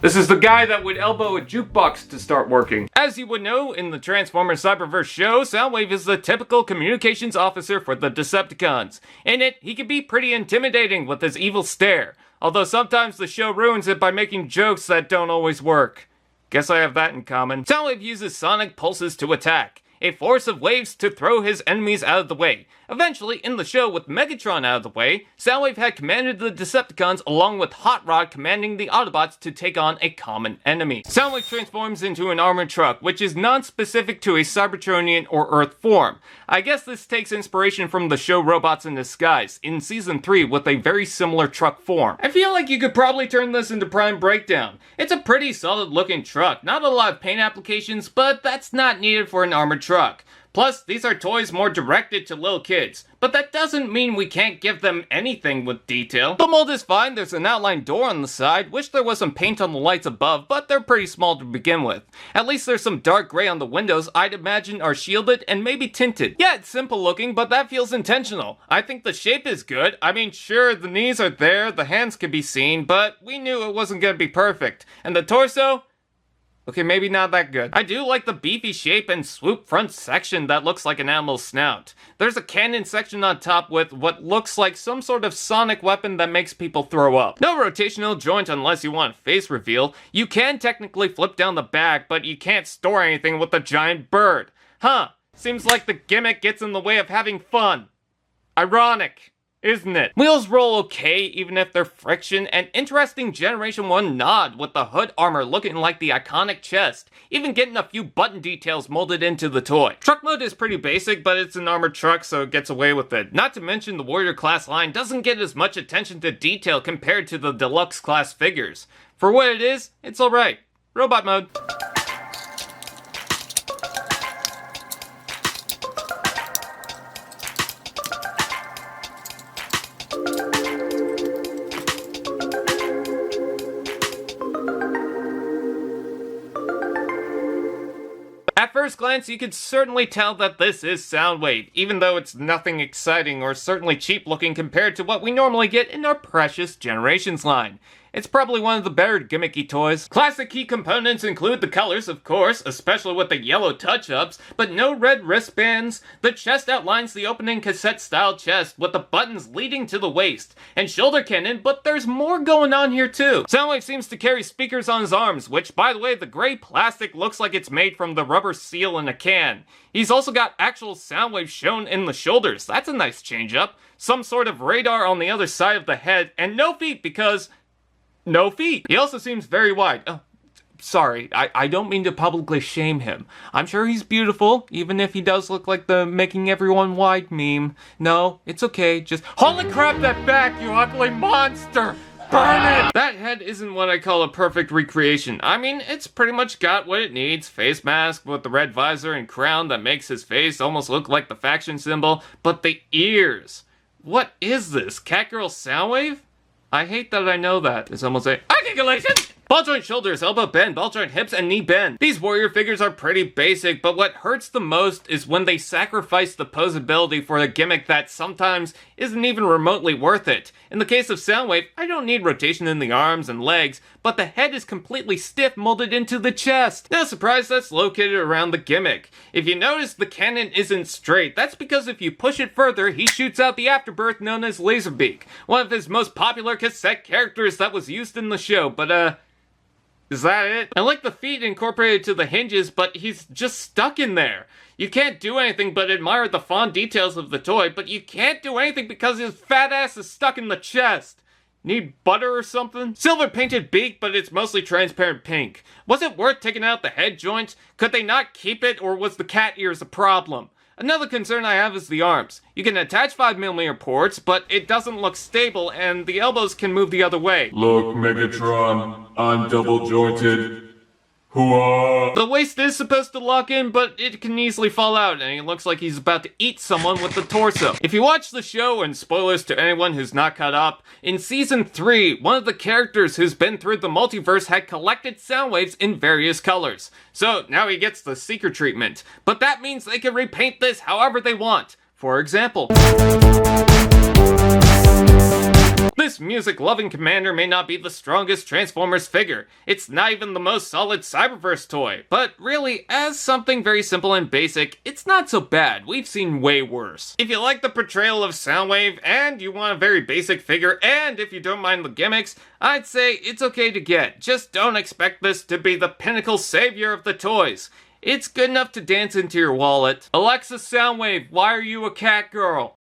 This is the guy that would elbow a jukebox to start working. As you would know, in the Transformers Cyberverse show, Soundwave is the typical communications officer for the Decepticons. In it, he can be pretty intimidating with his evil stare, although sometimes the show ruins it by making jokes that don't always work. Guess I have that in common. Soundwave uses sonic pulses to attack, a force of waves to throw his enemies out of the way. Eventually, in the show with Megatron out of the way, Soundwave had commanded the Decepticons along with Hot Rod commanding the Autobots to take on a common enemy. Soundwave transforms into an armored truck, which is non-specific to a Cybertronian or Earth form. I guess this takes inspiration from the show Robots in Disguise, in Season 3 with a very similar truck form. I feel like you could probably turn this into Prime Breakdown. It's a pretty solid looking truck, not a lot of paint applications, but that's not needed for an armored truck. Plus, these are toys more directed to little kids, but that doesn't mean we can't give them anything with detail. The mold is fine, there's an outline door on the side, wish there was some paint on the lights above, but they're pretty small to begin with. At least there's some dark gray on the windows I'd imagine are shielded and maybe tinted. Yeah, it's simple looking, but that feels intentional. I think the shape is good. I mean, sure, the knees are there, the hands can be seen, but we knew it wasn't gonna be perfect. And the torso? Okay, maybe not that good. I do like the beefy shape and swoop front section that looks like an animal's snout. There's a cannon section on top with what looks like some sort of sonic weapon that makes people throw up. No rotational joint unless you want face reveal. You can technically flip down the back, but you can't store anything with the giant bird. Huh, seems like the gimmick gets in the way of having fun. Ironic, isn't it? Wheels roll okay, even if they're friction. An interesting Generation 1 nod with the hood armor looking like the iconic chest, even getting a few button details molded into the toy. Truck mode is pretty basic, but it's an armored truck, so it gets away with it. Not to mention the Warrior class line doesn't get as much attention to detail compared to the Deluxe class figures. For what it is, it's alright. Robot mode. At first glance, you could certainly tell that this is Soundwave, even though it's nothing exciting or certainly cheap looking compared to what we normally get in our precious Generations line. It's probably one of the better gimmicky toys. Classic key components include the colors, of course, especially with the yellow touch-ups, but no red wristbands. The chest outlines the opening cassette-style chest with the buttons leading to the waist, and shoulder cannon, but there's more going on here too. Soundwave seems to carry speakers on his arms, which, by the way, the gray plastic looks like it's made from the rubber seal in a can. He's also got actual Soundwave shown in the shoulders. That's a nice change-up. Some sort of radar on the other side of the head, and no feet because no feet. He also seems very wide. Oh, sorry, I don't mean to publicly shame him. I'm sure he's beautiful, even if he does look like the making everyone wide meme. No, it's okay, just holy crap, that back, you ugly monster! Burn it! That head isn't what I call a perfect recreation. I mean, it's pretty much got what it needs. Face mask with the red visor and crown that makes his face almost look like the faction symbol. But the ears! What is this? Catgirl Soundwave? I hate that I know that. It's almost a Articulation! Ball joint shoulders, elbow bend, ball joint hips, and knee bend. These warrior figures are pretty basic, but what hurts the most is when they sacrifice the posability for a gimmick that sometimes isn't even remotely worth it. In the case of Soundwave, I don't need rotation in the arms and legs, but the head is completely stiff molded into the chest. No surprise that's located around the gimmick. If you notice the cannon isn't straight, that's because if you push it further, he shoots out the afterbirth known as Laserbeak, one of his most popular cassette characters that was used in the show, but is that it? I like the feet incorporated to the hinges, but he's just stuck in there. You can't do anything but admire the fond details of the toy, but you can't do anything because his fat ass is stuck in the chest. Need butter or something? Silver painted beak, but it's mostly transparent pink. Was it worth taking out the head joint? Could they not keep it, or was the cat ears a problem? Another concern I have is the arms. You can attach 5mm ports, but it doesn't look stable, and the elbows can move the other way. Look, Megatron, I'm double jointed. Hooah! The waist is supposed to lock in, but it can easily fall out, and he looks like he's about to eat someone with the torso. If you watch the show, and spoilers to anyone who's not caught up, in Season 3, one of the characters who's been through the multiverse had collected Soundwaves in various colors. So now he gets the Seeker treatment. But that means they can repaint this however they want. For example, This music-loving commander may not be the strongest Transformers figure, it's not even the most solid Cyberverse toy, but really, as something very simple and basic, it's not so bad. We've seen way worse. If you like the portrayal of Soundwave, and you want a very basic figure, and if you don't mind the gimmicks, I'd say it's okay to get. Just don't expect this to be the pinnacle savior of the toys. It's good enough to dance into your wallet. Alexa Soundwave, why are you a cat girl?